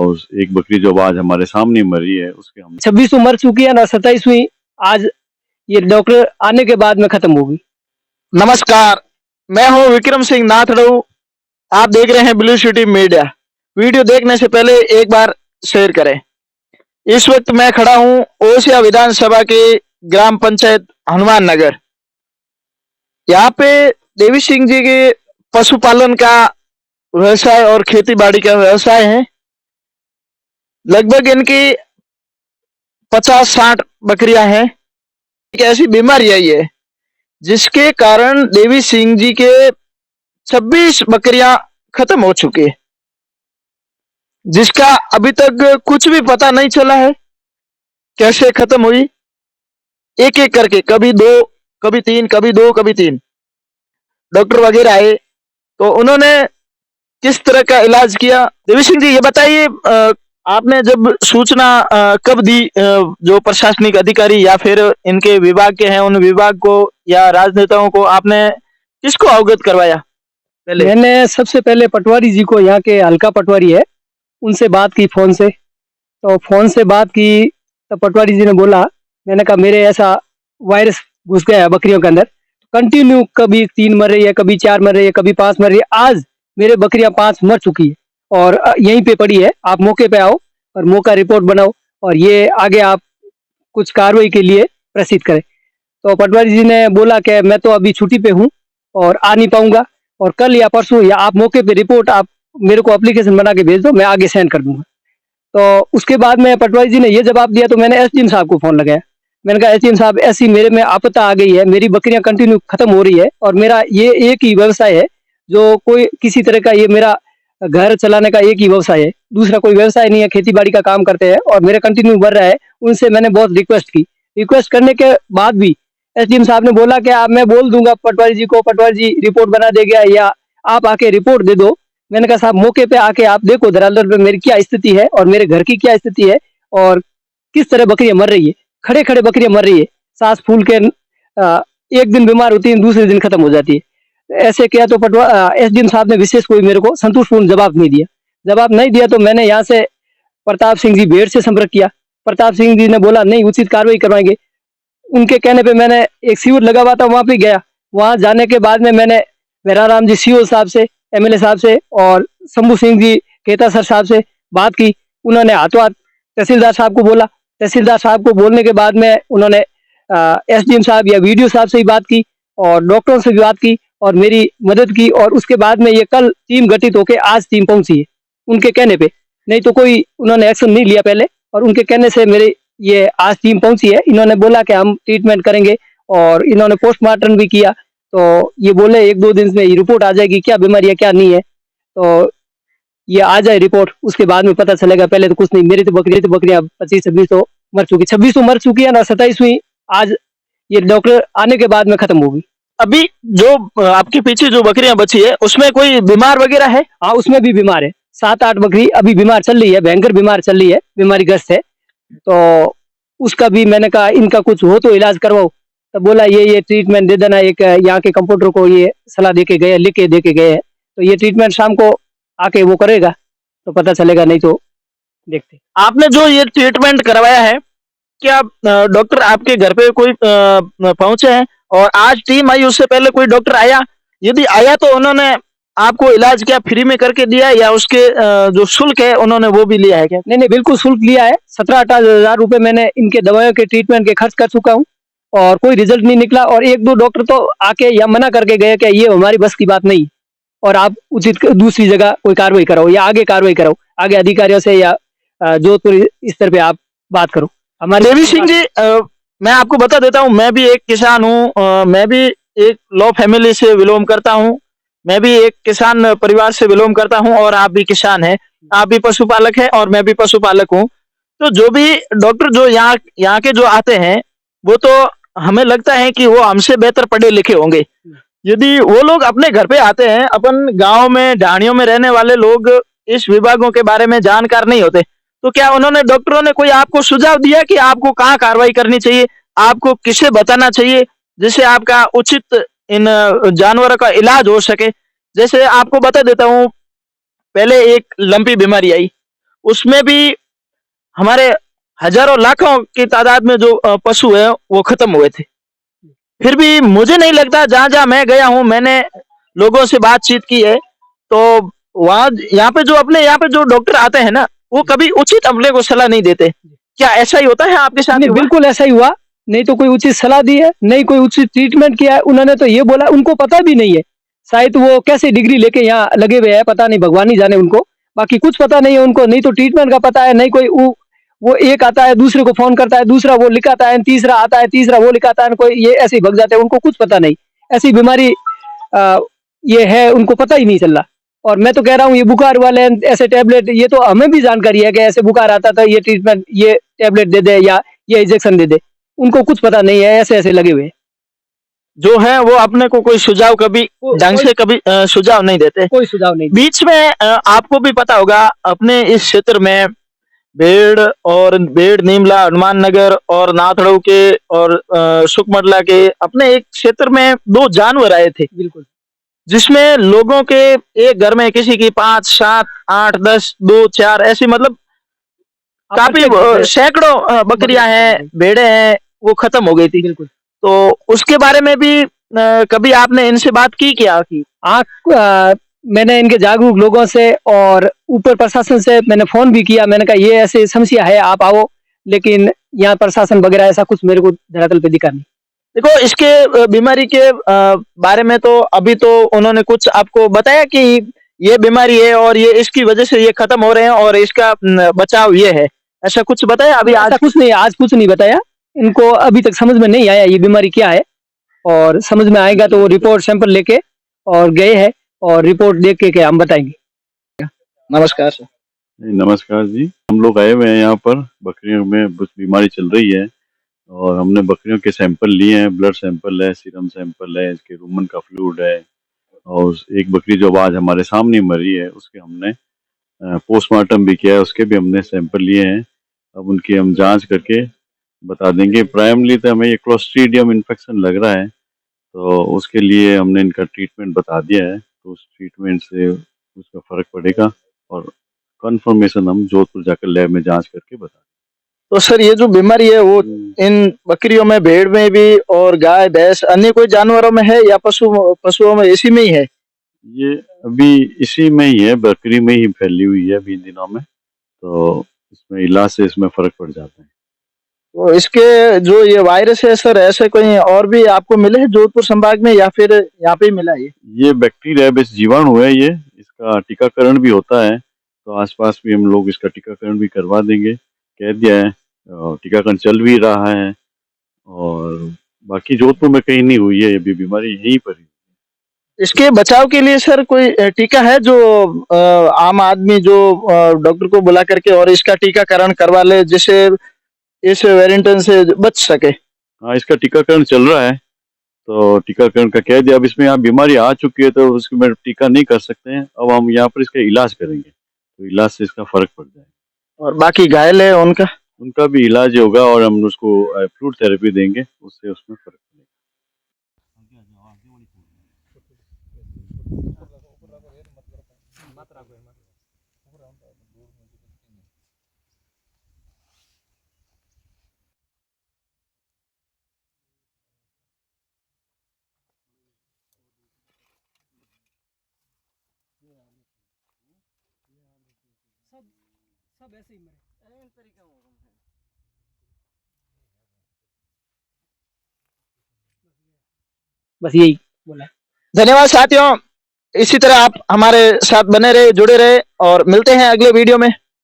और एक बकरी जो आज हमारे सामने मरी है उसके हम 26 मर चुकी है ना, 27वीं आज ये डॉक्टर आने के बाद में खत्म होगी। नमस्कार, मैं हूं विक्रम सिंह नाथड़ू। आप देख रहे हैं ब्लू सिटी मीडिया। वीडियो देखने से पहले एक बार शेयर करें। इस वक्त मैं खड़ा हूं ओसिया विधानसभा के ग्राम पंचायत हनुमान नगर। यहाँ पे देवी सिंह जी के पशुपालन का व्यवसाय और खेती बाड़ी का व्यवसाय है। लगभग इनकी 50-60 बकरियां हैं। एक ऐसी बीमारी आई है जिसके कारण देवी सिंह जी के 26 बकरियां खत्म हो चुकी है, जिसका अभी तक कुछ भी पता नहीं चला है कैसे खत्म हुई। एक एक करके कभी 2, कभी 3, कभी 2, कभी 3 डॉक्टर वगैरह आए तो उन्होंने किस तरह का इलाज किया। देवी सिंह जी, ये बताइए, आपने जब सूचना कब दी, जो प्रशासनिक अधिकारी या फिर इनके विभाग के हैं उन विभाग को या राजनेताओं को, आपने किसको अवगत करवाया? मैंने सबसे पहले पटवारी जी को, यहाँ के हल्का पटवारी है, उनसे बात की फोन से। तो फोन से बात की तो पटवारी जी ने बोला, मैंने कहा मेरे ऐसा वायरस घुस गया है बकरियों के अंदर, कंटिन्यू कभी 3 मर रही है, कभी 4 मर रही है, कभी 5 मर रही है। आज मेरे बकरियां 5 मर चुकी है और यहीं पे पड़ी है। आप मौके पे आओ और मौका रिपोर्ट बनाओ और ये आगे आप कुछ कार्रवाई के लिए प्रसिद्ध करें। तो पटवारी जी ने बोला कि मैं तो अभी छुट्टी पे हूँ और आ नहीं पाऊंगा, और कल या परसों या आप मौके पे रिपोर्ट आप मेरे को एप्लीकेशन बना के भेज दो, मैं आगे सेंड कर दूंगा। तो उसके बाद में पटवारी जी ने ये जवाब दिया तो मैंने एसडीएम साहब को फोन लगाया। मैंने कहा एसडीएम साहब, ऐसी मेरे में आपदा आ गई है, मेरी बकरियां कंटिन्यू खत्म हो रही है और मेरा ये एक ही व्यवसाय है, जो कोई किसी तरह का, ये मेरा घर चलाने का एक ही व्यवसाय है, दूसरा कोई व्यवसाय नहीं है, खेती बाड़ी का काम करते हैं और मेरा कंटिन्यू बढ़ रहा है। उनसे मैंने बहुत रिक्वेस्ट की। रिक्वेस्ट करने के बाद भी एसडीएम साहब ने बोला कि मैं बोल दूंगा पटवारी जी को, पटवारी जी रिपोर्ट बना देगा या आप आके रिपोर्ट दे दो। मैंने कहा साहब, मौके पे आके आप देखो धरातल पे मेरी क्या स्थिति है और मेरे घर की क्या स्थिति है और किस तरह बकरियां मर रही है। खड़े खड़े बकरियां मर रही है, सांस फूल के एक दिन बीमार होती है, दूसरे दिन खत्म हो जाती है। ऐसे किया तो एसडीएम साहब ने विशेष कोई मेरे को संतुष्टपूर्ण जवाब नहीं दिया। जवाब नहीं दिया तो मैंने यहाँ से प्रताप सिंह जी भेड़ से संपर्क किया। प्रताप सिंह जी ने बोला नहीं, उचित कार्रवाई करवाएंगे। उनके कहने पे मैंने एक शिविर लगा हुआ था, वहां पे गया। वहां जाने के बाद में मैंने मेहराराम जी सीओ साहब से, एमएलए साहब से और शंभू सिंह जी केता सर साहब से बात की। उन्होंने हाथों हाथ तहसीलदार साहब को बोला। तहसीलदार साहब को बोलने के बाद में उन्होंने एसडीएम साहब या वीडियो साहब से ही बात की और डॉक्टरों से भी बात की और मेरी मदद की। और उसके बाद में ये कल टीम गठित होकर आज टीम पहुंची है उनके कहने पे, नहीं तो कोई उन्होंने एक्शन नहीं लिया पहले, और उनके कहने से मेरे ये आज टीम पहुंची है। इन्होंने बोला कि हम ट्रीटमेंट करेंगे और इन्होंने पोस्टमार्टम भी किया। तो ये बोले 1-2 दिन में ये रिपोर्ट आ जाएगी, क्या बीमारी है क्या नहीं है। तो ये आ जाए रिपोर्ट, उसके बाद में पता चलेगा। पहले तो कुछ नहीं, मेरी तो बकरियां 25-26 तो मर चुकी, 26 तो मर चुकी है ना, 27वीं आज ये डॉक्टर आने के बाद में खत्म होगी। अभी जो आपके पीछे जो बकरियां बची है उसमें कोई बीमार वगैरह है? हाँ, उसमें भी बीमार है। 7-8 बकरी अभी बीमार चल रही है, भयंकर बीमार चल रही है, बीमारी ग्रस्त है। तो उसका भी मैंने कहा इनका कुछ हो तो इलाज करवाओ। तो बोला ये ट्रीटमेंट दे देना। एक यहाँ के कंपाउंडर को ये सलाह देके गए, लिख के देके गए हैं। तो ये ट्रीटमेंट शाम को आके वो करेगा तो पता चलेगा, नहीं तो देखते। आपने जो ये ट्रीटमेंट करवाया है, क्या डॉक्टर आपके घर पे कोई पहुंचे हैं? और आज टीम आई, उससे पहले कोई डॉक्टर आया? यदि आया तो उन्होंने आपको इलाज क्या फ्री में करके दिया या उसके जो शुल्क है उन्होंने वो भी लिया है क्या? नहीं, बिल्कुल शुल्क लिया है। 17-18 हजार रुपए मैंने इनके दवाइयों के ट्रीटमेंट के खर्च कर चुका हूँ और कोई रिजल्ट नहीं निकला। और 1-2 डॉक्टर तो आके या मना करके गए कि ये हमारी बस की बात नहीं और आप उचित दूसरी जगह कोई कार्रवाई कराओ या आगे कार्रवाई कराओ, आगे अधिकारियों से या जोधपुर स्तर पे आप बात करो। हमारे देवी सिंह जी, मैं आपको बता देता हूँ, मैं भी एक किसान हूँ। मैं भी एक लॉ फैमिली से बिलोंग करता हूँ। मैं भी एक किसान परिवार से बिलोंग करता हूँ और आप भी किसान हैं, आप भी पशुपालक हैं और मैं भी पशुपालक हूँ। तो जो भी डॉक्टर जो यहाँ के जो आते हैं वो तो हमें लगता है कि वो हमसे बेहतर पढ़े लिखे होंगे। यदि वो लोग अपने घर पे आते हैं, अपन गांव में ढाणियों में रहने वाले लोग इस विभागों के बारे में जानकार नहीं होते, तो क्या उन्होंने डॉक्टरों ने कोई आपको सुझाव दिया कि आपको कहाँ कार्रवाई करनी चाहिए, आपको किसे बताना चाहिए जिससे आपका उचित इन जानवरों का इलाज हो सके? जैसे आपको बता देता हूँ, पहले एक लंपी बीमारी आई, उसमें भी हमारे हजारों लाखों की तादाद में जो पशु है वो खत्म हुए थे। फिर भी मुझे नहीं लगता, जहां जहां मैं गया हूं, मैंने लोगों से बातचीत की है, तो वहां यहाँ पे जो डॉक्टर आते हैं ना, वो कभी उचित अमले को सलाह नहीं देते। क्या ऐसा ही होता है आपके साथ? नहीं, बिल्कुल ऐसा ही हुआ। नहीं तो कोई उचित सलाह दी है, नहीं कोई उचित ट्रीटमेंट किया है। उन्होंने तो ये बोला, उनको पता भी नहीं है, शायद वो कैसे डिग्री लेके यहाँ लगे हुए हैं, पता नहीं, भगवान ही जाने उनको। बाकी कुछ पता नहीं है उनको, नहीं तो ट्रीटमेंट का पता है, नहीं कोई वो एक आता है, दूसरे को फोन करता है, दूसरा वो लिखाता है, तीसरा आता है, तीसरा वो लिखाता है, कोई ये ऐसे ही भग जाते हैं, उनको कुछ पता नहीं। ऐसी बीमारी ये है, उनको पता ही नहीं चल रहा। और मैं तो कह रहा हूँ, ये बुखार वाले ऐसे टैबलेट, ये तो हमें भी जानकारी है कि ऐसे बुखार आता था, ये ट्रीटमेंट, ये टैबलेट दे दे या ये इंजेक्शन दे दे। उनको कुछ पता नहीं है, ऐसे ऐसे लगे हुए। जो है वो अपने को कोई सुझाव कभी ढंग से कभी सुझाव नहीं देते। कोई सुझाव नहीं। बीच में आपको भी पता होगा, अपने इस क्षेत्र में बेड़, नीमला, हनुमान नगर और नाथड़ू के और सुकमटला के अपने एक क्षेत्र में 2 जानवर आए थे। बिल्कुल। जिसमें लोगों के एक घर में किसी की 5, 7, 8, 10, 2, 4 ऐसी, मतलब काफी सैकड़ों बकरियां हैं, भेड़ें हैं, वो खत्म हो गई थी। बिल्कुल। तो उसके बारे में भी कभी आपने इनसे बात की क्या? मैंने इनके जागरूक लोगों से और ऊपर प्रशासन से मैंने फोन भी किया। मैंने कहा ये ऐसे समस्या है, आप आओ, लेकिन यहाँ प्रशासन वगैरह ऐसा कुछ मेरे को धरातल पे दिखा नहीं। देखो, इसके बीमारी के बारे में तो अभी तो उन्होंने कुछ आपको बताया कि ये बीमारी है और ये इसकी वजह से ये खत्म हो रहे हैं और इसका बचाव ये है, ऐसा कुछ बताया अभी? आज कुछ नहीं, आज कुछ नहीं बताया। इनको अभी तक समझ में नहीं आया ये बीमारी क्या है, और समझ में आएगा तो वो रिपोर्ट सैंपल लेके और गए हैं, और रिपोर्ट देख के हम बताएंगे। नमस्कार सर। नमस्कार जी। हम लोग आए हुए हैं यहाँ पर, बकरियों में कुछ बीमारी चल रही है और हमने बकरियों के सैंपल लिए हैं। ब्लड सैंपल है, सीरम सैंपल है, इसके रूमन का फ्लूइड है, और एक बकरी जो आज हमारे सामने मरी है उसके हमने पोस्टमार्टम भी किया है, उसके भी हमने सैंपल लिए हैं। अब उनकी हम जांच करके बता देंगे। प्राइमरी तो हमें ये क्लोस्ट्रीडियम इन्फेक्शन लग रहा है, तो उसके लिए हमने इनका ट्रीटमेंट बता दिया है। तो उस ट्रीटमेंट से उसका फर्क पड़ेगा और कंफर्मेशन हम जोधपुर जाकर लैब में जांच करके बता। तो सर, ये जो बीमारी है वो इन बकरियों में, भेड़ में भी और गाय, भैंस, अन्य कोई जानवरों में है या पशुओं में इसी में ही है? ये अभी इसी में ही है, बकरी में ही फैली हुई है अभी इन दिनों में, तो इसमें इलाज से इसमें फर्क पड़ जाता है। तो इसके जो ये वायरस है सर, ऐसे कोई और भी आपको मिले हैं जोधपुर संभाग में या फिर यहाँ पे ही मिला है? ये बैक्टीरिया बेस जीवाणु है, ये इसका टीकाकरण भी होता है, तो आसपास भी हम लोग इसका टीकाकरण भी करवा देंगे, कह दिया है। टीकाकरण चल भी रहा है, और बाकी जोधपुर में कहीं नहीं हुई है ये भी बीमारी, यहीं पर ही। इसके बचाव के लिए सर कोई टीका है जो आम आदमी जो डॉक्टर को बुला करके और इसका टीकाकरण करवा ले, जिससे इस वेरिएंट से बच सके? हाँ, इसका टीकाकरण चल रहा है, तो टीकाकरण का कह दिया। अब इसमें यहाँ बीमारी आ चुकी है तो उसके में टीका नहीं कर सकते हैं, अब हम यहाँ पर इसका इलाज करेंगे, तो इलाज से इसका फर्क पड़ जाएगा। और बाकी घायल है उनका भी इलाज होगा और हम उसको फ्लूइड थेरेपी देंगे, उससे उसमें फर्क पड़ेगा। सब ऐसे ही मरे। बस यही बोला। धन्यवाद साथियों, इसी तरह आप हमारे साथ बने रहे, जुड़े रहे, और मिलते हैं अगले वीडियो में।